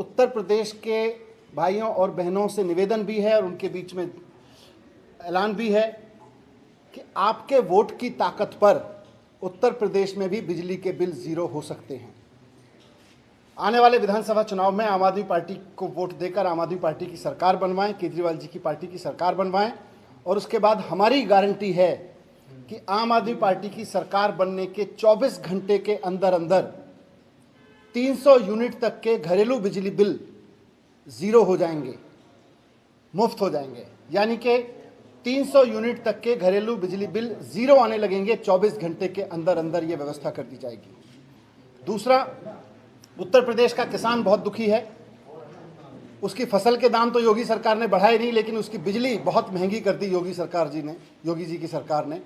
उत्तर प्रदेश के भाइयों और बहनों से निवेदन भी है और उनके बीच में ऐलान भी है कि आपके वोट की ताकत पर उत्तर प्रदेश में भी बिजली के बिल ज़ीरो हो सकते हैं। आने वाले विधानसभा चुनाव में आम आदमी पार्टी को वोट देकर आम आदमी पार्टी की सरकार बनवाएं, केजरीवाल जी की पार्टी की सरकार बनवाएं और उसके बाद हमारी गारंटी है कि आम आदमी पार्टी की सरकार बनने के 24 घंटे के अंदर अंदर 300 यूनिट तक के घरेलू बिजली बिल ज़ीरो हो जाएंगे, मुफ्त हो जाएंगे। यानी कि 300 यूनिट तक के घरेलू बिजली बिल ज़ीरो आने लगेंगे। 24 घंटे के अंदर अंदर ये व्यवस्था कर दी जाएगी। दूसरा, उत्तर प्रदेश का किसान बहुत दुखी है। उसकी फसल के दाम तो योगी सरकार ने बढ़ाए नहीं, लेकिन उसकी बिजली बहुत महंगी कर दी योगी जी की सरकार ने।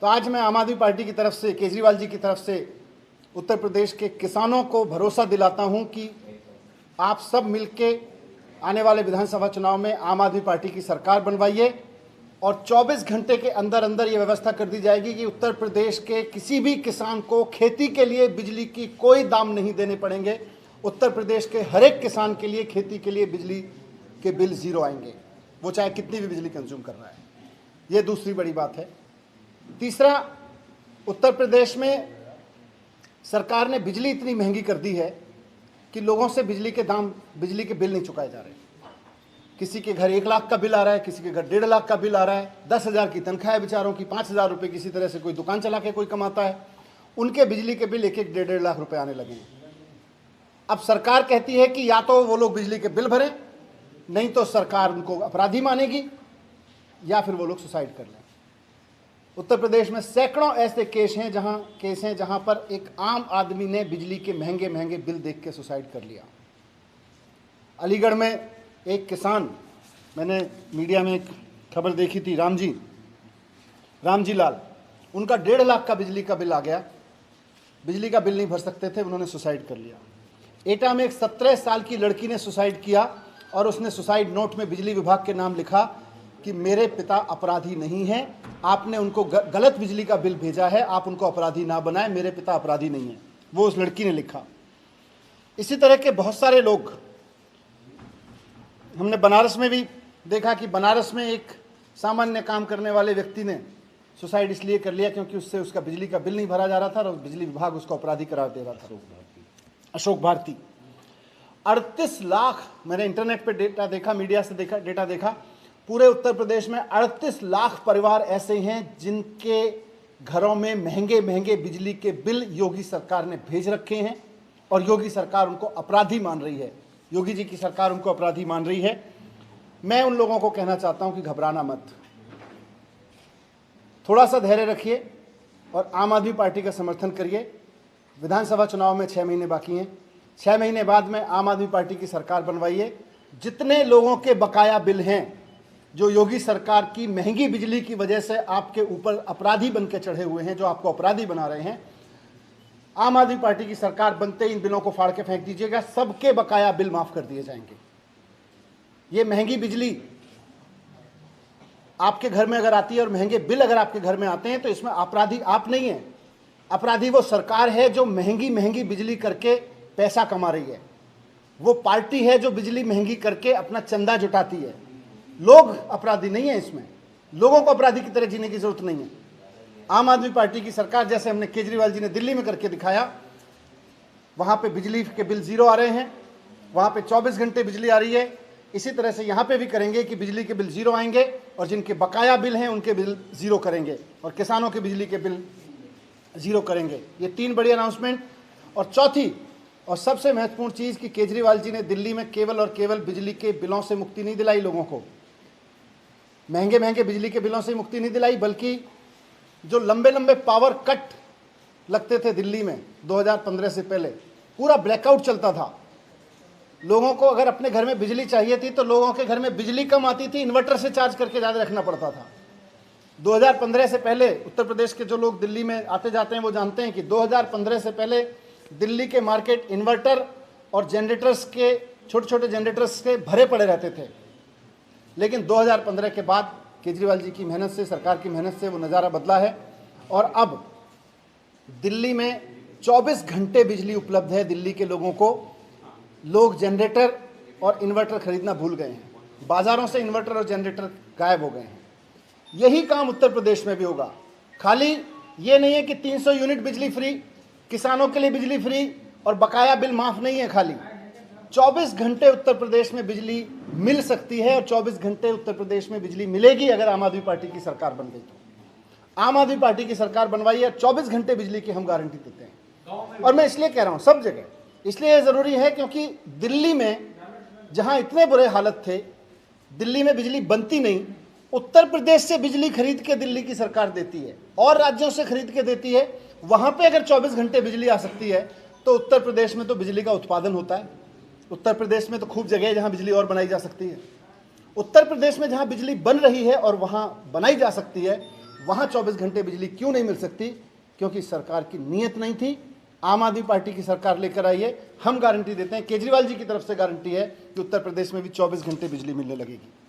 तो आज मैं आम आदमी पार्टी की तरफ से, केजरीवाल जी की तरफ से उत्तर प्रदेश के किसानों को भरोसा दिलाता हूं कि आप सब मिलके आने वाले विधानसभा चुनाव में आम आदमी पार्टी की सरकार बनवाइए और 24 घंटे के अंदर अंदर ये व्यवस्था कर दी जाएगी कि उत्तर प्रदेश के किसी भी किसान को खेती के लिए बिजली की कोई दाम नहीं देने पड़ेंगे। उत्तर प्रदेश के हर एक किसान के लिए खेती के लिए बिजली के बिल ज़ीरो आएंगे, वो चाहे कितनी भी बिजली कंज्यूम कर रहा है। ये दूसरी बड़ी बात है। तीसरा, उत्तर प्रदेश में सरकार ने बिजली इतनी महंगी कर दी है कि लोगों से बिजली के बिल नहीं चुकाए जा रहे। किसी के घर 1 लाख का बिल आ रहा है, किसी के घर 1.5 लाख का बिल आ रहा है। 10,000 की तनख्वाह है बेचारों की, 5,000 रुपये किसी तरह से कोई दुकान चला के कोई कमाता है, उनके बिजली के बिल 1-1, 1.5 लाख रुपए आने लगे हैं। अब सरकार कहती है कि या तो वो लोग बिजली के बिल भरें, नहीं तो सरकार उनको अपराधी मानेगी, या फिर वो लोग सुसाइड कर लें। उत्तर प्रदेश में सैकड़ों ऐसे केस हैं जहां पर एक आम आदमी ने बिजली के महंगे महंगे बिल देख के सुसाइड कर लिया। अलीगढ़ में एक किसान, मैंने मीडिया में एक खबर देखी थी, रामजी लाल, उनका 1.5 लाख का बिजली का बिल आ गया। बिजली का बिल नहीं भर सकते थे, उन्होंने सुसाइड कर लिया। एटा में एक 17 साल की लड़की ने सुसाइड किया और उसने सुसाइड नोट में बिजली विभाग के नाम लिखा कि मेरे पिता अपराधी नहीं हैं, आपने उनको गलत बिजली का बिल भेजा है, आप उनको अपराधी ना बनाएं, मेरे पिता अपराधी नहीं हैं। वो उस लड़की ने लिखा। इसी तरह के बहुत सारे लोग, हमने बनारस में भी देखा कि बनारस में एक सामान्य काम करने वाले व्यक्ति ने सुसाइड इसलिए कर लिया क्योंकि उससे उसका बिजली का बिल नहीं भरा जा रहा था और बिजली विभाग उसको अपराधी करार दे रहा था। अशोक भारती 38 लाख, मैंने इंटरनेट पे डेटा देखा, मीडिया से डेटा देखा, पूरे उत्तर प्रदेश में 38 लाख परिवार ऐसे हैं जिनके घरों में महंगे महंगे बिजली के बिल योगी सरकार ने भेज रखे हैं और योगी सरकार उनको अपराधी मान रही है। योगी जी की सरकार उनको अपराधी मान रही है। मैं उन लोगों को कहना चाहता हूं कि घबराना मत, थोड़ा सा धैर्य रखिए और आम आदमी पार्टी का समर्थन करिए। विधानसभा चुनाव में 6 महीने बाकी हैं। 6 महीने बाद में आम आदमी पार्टी की सरकार बनवाइए। जितने लोगों के बकाया बिल हैं, जो योगी सरकार की महंगी बिजली की वजह से आपके ऊपर अपराधी बन के चढ़े हुए हैं, जो आपको अपराधी बना रहे हैं, आम आदमी पार्टी की सरकार बनते ही इन बिलों को फाड़ के फेंक दीजिएगा। सबके बकाया बिल माफ कर दिए जाएंगे। ये महंगी बिजली आपके घर में अगर आती है और महंगे बिल अगर आपके घर में आते हैं तो इसमें अपराधी आप नहीं है, अपराधी वो सरकार है जो महंगी महंगी बिजली करके पैसा कमा रही है। वो पार्टी है जो बिजली महंगी करके अपना चंदा जुटाती है। लोग अपराधी नहीं है। इसमें लोगों को अपराधी की तरह जीने की जरूरत नहीं है। आम आदमी पार्टी की सरकार, जैसे हमने केजरीवाल जी ने दिल्ली में करके दिखाया, वहां पे बिजली के बिल ज़ीरो आ रहे हैं, वहां पे 24 घंटे बिजली आ रही है। इसी तरह से यहां पे भी करेंगे कि बिजली के बिल ज़ीरो आएंगे और जिनके बकाया बिल हैं उनके बिल ज़ीरो करेंगे और किसानों के बिजली के बिल ज़ीरो करेंगे। ये 3 बड़ी अनाउंसमेंट। और चौथी और सबसे महत्वपूर्ण चीज़ कि केजरीवाल जी ने दिल्ली में केवल और केवल बिजली के बिलों से मुक्ति नहीं दिलाई लोगों को, महंगे महंगे बिजली के बिलों से मुक्ति नहीं दिलाई, बल्कि जो लंबे लंबे पावर कट लगते थे दिल्ली में 2015 से पहले, पूरा ब्लैकआउट चलता था। लोगों को अगर अपने घर में बिजली चाहिए थी तो लोगों के घर में बिजली कम आती थी, इन्वर्टर से चार्ज करके ज़्यादा रखना पड़ता था। 2015 से पहले उत्तर प्रदेश के जो लोग दिल्ली में आते जाते हैं वो जानते हैं कि 2015 से पहले दिल्ली के मार्केट इन्वर्टर और जनरेटर्स के, छोटे छोटे जनरेटर्स से भरे पड़े रहते थे। लेकिन 2015 के बाद केजरीवाल जी की मेहनत से, सरकार की मेहनत से वो नज़ारा बदला है और अब दिल्ली में 24 घंटे बिजली उपलब्ध है दिल्ली के लोगों को। लोग जनरेटर और इन्वर्टर खरीदना भूल गए हैं, बाज़ारों से इन्वर्टर और जनरेटर गायब हो गए हैं। यही काम उत्तर प्रदेश में भी होगा। खाली ये नहीं है कि 300 यूनिट बिजली फ्री, किसानों के लिए बिजली फ्री और बकाया बिल माफ़ नहीं है। खाली 24 घंटे उत्तर प्रदेश में बिजली मिल सकती है और 24 घंटे उत्तर प्रदेश में बिजली मिलेगी अगर आम आदमी पार्टी की सरकार बन गई तो। आम आदमी पार्टी की सरकार बनवाई है, 24 घंटे बिजली की हम गारंटी देते हैं। और मैं इसलिए कह रहा हूँ सब जगह, इसलिए ये ज़रूरी है क्योंकि दिल्ली में जहाँ इतने बुरे हालत थे, दिल्ली में बिजली बनती नहीं, उत्तर प्रदेश से बिजली खरीद के दिल्ली की सरकार देती है और राज्यों से खरीद के देती है। वहाँ पे अगर 24 घंटे बिजली आ सकती है तो उत्तर प्रदेश में तो बिजली का उत्पादन होता है। उत्तर प्रदेश में तो खूब जगह है जहाँ बिजली और बनाई जा सकती है। उत्तर प्रदेश में जहाँ बिजली बन रही है और वहाँ बनाई जा सकती है, वहाँ 24 घंटे बिजली क्यों नहीं मिल सकती? क्योंकि सरकार की नीयत नहीं थी। आम आदमी पार्टी की सरकार लेकर आई है, हम गारंटी देते हैं, केजरीवाल जी की तरफ से गारंटी है कि उत्तर प्रदेश में भी 24 घंटे बिजली मिलने लगेगी।